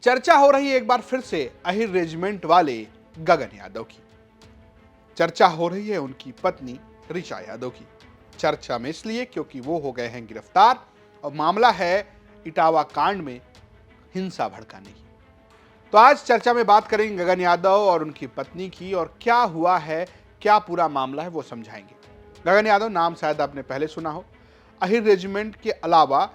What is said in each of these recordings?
चर्चा हो रही है एक बार फिर से अहिर रेजिमेंट वाले गगन यादव की। चर्चा हो रही है उनकी पत्नी ऋचा यादव की। चर्चा में इसलिए क्योंकि वो हो गए हैं गिरफ्तार और मामला है इटावा कांड में हिंसा भड़काने की। तो आज चर्चा में बात करेंगे गगन यादव और उनकी पत्नी की, और क्या हुआ है, क्या पूरा मामला है, वो समझाएंगे। गगन यादव नाम शायद आपने पहले सुना हो। अहिर रेजिमेंट के अलावा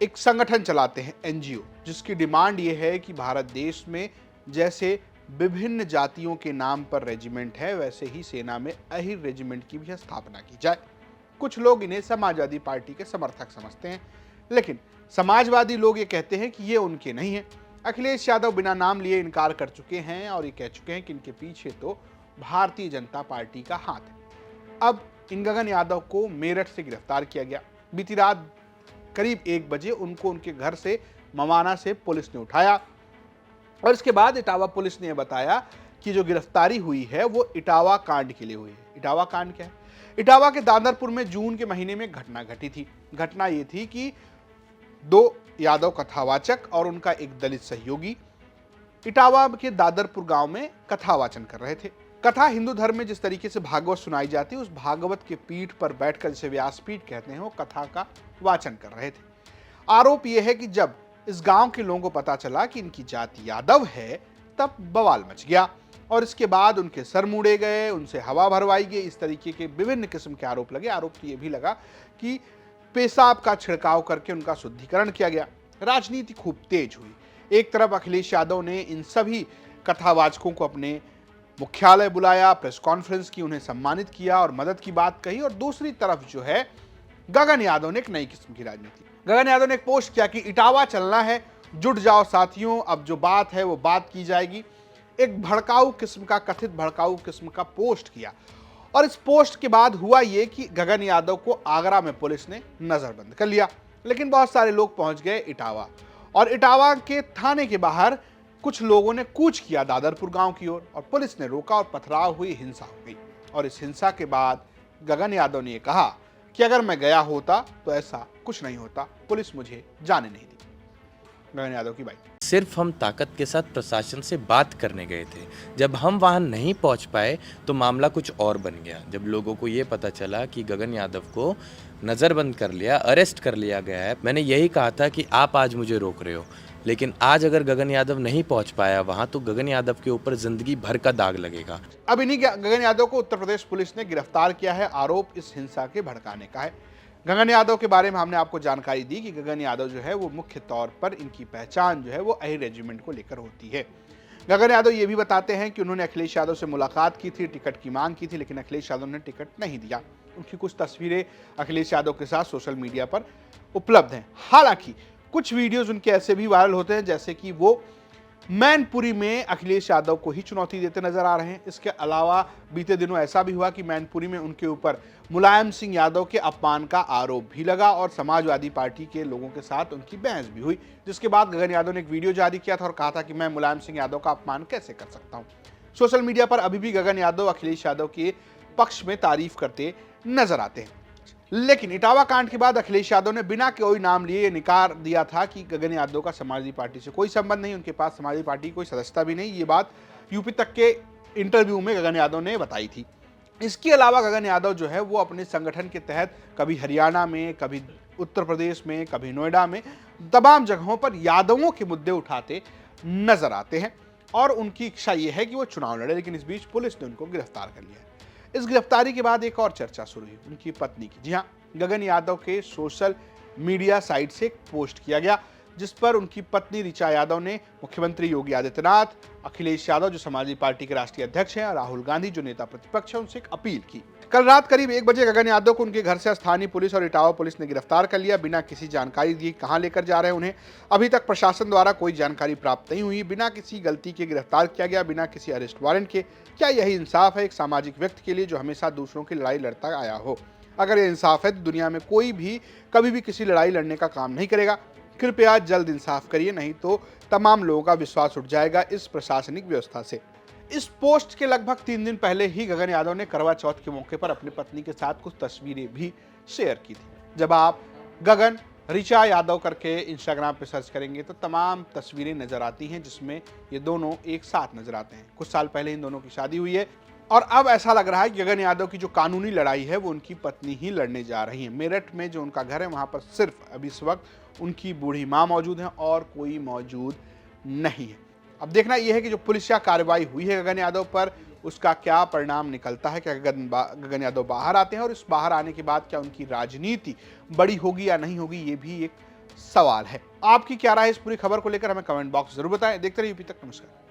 एक संगठन चलाते हैं, एनजीओ, जिसकी डिमांड ये है कि भारत देश में जैसे विभिन्न जातियों के नाम पर रेजिमेंट है, वैसे ही सेना में अहिर रेजिमेंट की भी स्थापना की जाए। कुछ लोग इन्हें समाजवादी पार्टी के समर्थक समझते हैं, लेकिन समाजवादी लोग ये कहते हैं कि ये उनके नहीं है। अखिलेश यादव बिना नाम लिए इनकार कर चुके हैं और ये कह चुके हैं कि इनके पीछे तो भारतीय जनता पार्टी का हाथ है। अब इन गगन यादव को मेरठ से गिरफ्तार किया गया। बीती रात करीब 1 बजे उनको उनके घर से मवाना से पुलिस ने उठाया और इसके बाद इटावा पुलिस ने बताया कि जो गिरफ्तारी हुई है वो इटावा कांड के लिए हुई है। इटावा कांड क्या है? इटावा के दादरपुर में जून के महीने में घटना घटी थी। घटना ये थी कि 2 यादव कथावाचक और उनका एक दलित सहयोगी इटावा के दादरपुर गांव में कथा वाचन कर रहे थे। कथा हिंदू धर्म में जिस तरीके से भागवत सुनाई जाती है, उस भागवत के पीठ पर बैठकर, जिसे व्यासपीठ कहते हैं, वो कथा का वाचन कर रहे थे। आरोप यह है कि जब इस गांव के लोगों को पता चला कि इनकी जाति यादव है, तब बवाल मच गया और इसके बाद उनके सर मुड़े गए, उनसे हवा भरवाई गई। इस तरीके के विभिन्न किस्म के आरोप लगे। आरोप तो यह भी लगा कि पेशाब का छिड़काव करके उनका शुद्धिकरण किया गया। राजनीति खूब तेज हुई। एक तरफ अखिलेश यादव ने इन सभी कथावाचकों को अपने मुख्यालय बुलाया, प्रेस कॉन्फ्रेंस की, उन्हें सम्मानित किया और मदद की बात कही, और दूसरी तरफ जो है गगन यादव ने एक नई किस्म की राजनीति। गगन यादव ने एक पोस्ट किया कि इटावा चलना है, जुट जाओ साथियों, अब जो बात है वो बात की जाएगी। एक भड़काऊ किस्म का, कथित भड़काऊ किस्म का पोस्ट किया, और इस पोस्ट के बाद हुआ ये कि गगन यादव को आगरा में पुलिस ने नजरबंद कर लिया। लेकिन बहुत सारे लोग पहुंच गए इटावा, और इटावा के थाने के बाहर कुछ लोगों ने कूच किया दादरपुर गांव की ओर, और पुलिस ने रोका और पथराव हुई, हिंसा हो गई। और इस हिंसा के बाद गगन यादव ने कहा कि अगर मैं गया होता तो ऐसा कुछ नहीं होता, पुलिस मुझे जाने नहीं दी। गगन यादव की बात। सिर्फ हम ताकत के साथ प्रशासन से बात करने गए थे। जब हम वहां नहीं पहुंच पाए तो मामला कुछ और बन गया। जब लोगों को ये पता चला कि गगन यादव को नज़रबंद कर लिया, अरेस्ट कर लिया गया है, मैंने यही कहा था कि आप आज मुझे रोक रहे हो, लेकिन आज अगर गगन यादव नहीं पहुंच पाया वहां तो गगन यादव के ऊपर जिंदगी भर का दाग लगेगा। अब इन्हीं गगन यादव को उत्तर प्रदेश पुलिस ने गिरफ्तार किया है। आरोप इस हिंसा के भड़काने का है। गगन यादव के बारे में हमने आपको जानकारी दी कि गगन यादव जो है वो मुख्य तौर पर इनकी पहचान जो है वो अहिर रेजिमेंट को लेकर होती है। गगन यादव ये भी बताते हैं कि उन्होंने अखिलेश यादव से मुलाकात की थी, टिकट की मांग की थी, लेकिन अखिलेश यादव ने टिकट नहीं दिया। उनकी कुछ तस्वीरें अखिलेश यादव के साथ सोशल मीडिया पर उपलब्ध हैं। हालांकि कुछ वीडियोज उनके ऐसे भी वायरल होते हैं जैसे कि वो मैनपुरी में अखिलेश यादव को ही चुनौती देते नजर आ रहे हैं। इसके अलावा बीते दिनों ऐसा भी हुआ कि मैनपुरी में उनके ऊपर मुलायम सिंह यादव के अपमान का आरोप भी लगा और समाजवादी पार्टी के लोगों के साथ उनकी बहस भी हुई, जिसके बाद गगन यादव ने एक वीडियो जारी किया था और कहा था कि मैं मुलायम सिंह यादव का अपमान कैसे कर सकता हूं। सोशल मीडिया पर अभी भी गगन यादव अखिलेश यादव के पक्ष में तारीफ करते नजर आते हैं। लेकिन इटावा कांड के बाद अखिलेश यादव ने बिना कोई नाम लिए निकार दिया था कि गगन यादव का समाजवादी पार्टी से कोई संबंध नहीं, उनके पास समाजवादी पार्टी की कोई सदस्यता भी नहीं। ये बात यूपी तक के इंटरव्यू में गगन यादव ने बताई थी। इसके अलावा गगन यादव जो है वो अपने संगठन के तहत कभी हरियाणा में, कभी उत्तर प्रदेश में, कभी नोएडा में, तमाम जगहों पर यादवों के मुद्दे उठाते नजर आते हैं और उनकी इच्छा ये है कि वो चुनाव लड़े। लेकिन इस बीच पुलिस ने उनको गिरफ्तार कर लिया है। इस गिरफ्तारी के बाद एक और चर्चा शुरू हुई उनकी पत्नी की। जी हाँ, गगन यादव के सोशल मीडिया साइट से एक पोस्ट किया गया जिस पर उनकी पत्नी ऋचा यादव ने मुख्यमंत्री योगी आदित्यनाथ, अखिलेश यादव जो समाजवादी पार्टी के राष्ट्रीय अध्यक्ष हैं, और राहुल गांधी जो नेता प्रतिपक्ष हैं, उनसे एक अपील की। कल रात करीब 1 बजे गगन यादव को उनके घर से स्थानीय पुलिस और इटावा पुलिस ने गिरफ्तार कर लिया, बिना किसी जानकारी दिए कहां लेकर जा रहे हैं उन्हें अभी तक प्रशासन द्वारा कोई जानकारी प्राप्त नहीं हुई। बिना किसी गलती के गिरफ्तार किया गया, बिना किसी अरेस्ट वारंट के। क्या यही इंसाफ है एक सामाजिक व्यक्ति के लिए जो हमेशा दूसरों की लड़ाई लड़ता आया हो? अगर ये इंसाफ है तो दुनिया में कोई भी कभी भी किसी लड़ाई लड़ने का काम नहीं करेगा। कृपया जल्द इंसाफ करिए, नहीं तो तमाम लोगों का विश्वास उठ जाएगा इस प्रशासनिक व्यवस्था से। इस पोस्ट के लगभग 3 दिन पहले ही गगन यादव ने करवा चौथ के मौके पर अपनी पत्नी के साथ कुछ तस्वीरें भी शेयर की थी। जब आप गगन ऋचा यादव करके इंस्टाग्राम पे सर्च करेंगे तो तमाम तस्वीरें नजर आती हैं जिसमें ये दोनों एक साथ नजर आते हैं। कुछ साल पहले इन दोनों की शादी हुई है और अब ऐसा लग रहा है कि गगन यादव की जो कानूनी लड़ाई है वो उनकी पत्नी ही लड़ने जा रही है। मेरठ में जो उनका घर है वहां पर सिर्फ अभी इस वक्त उनकी बूढ़ी माँ मौजूद है और कोई मौजूद नहीं है। अब देखना यह है कि जो पुलिसिया कार्रवाई हुई है गगन यादव पर उसका क्या परिणाम निकलता है। क्या गगन यादव बाहर आते हैं और इस बाहर आने के बाद क्या उनकी राजनीति बड़ी होगी या नहीं होगी, ये भी एक सवाल है। आपकी क्या राय है इस पूरी खबर को लेकर हमें कमेंट बॉक्स जरूर बताएं। देखते रहिए यूपी तक। नमस्कार।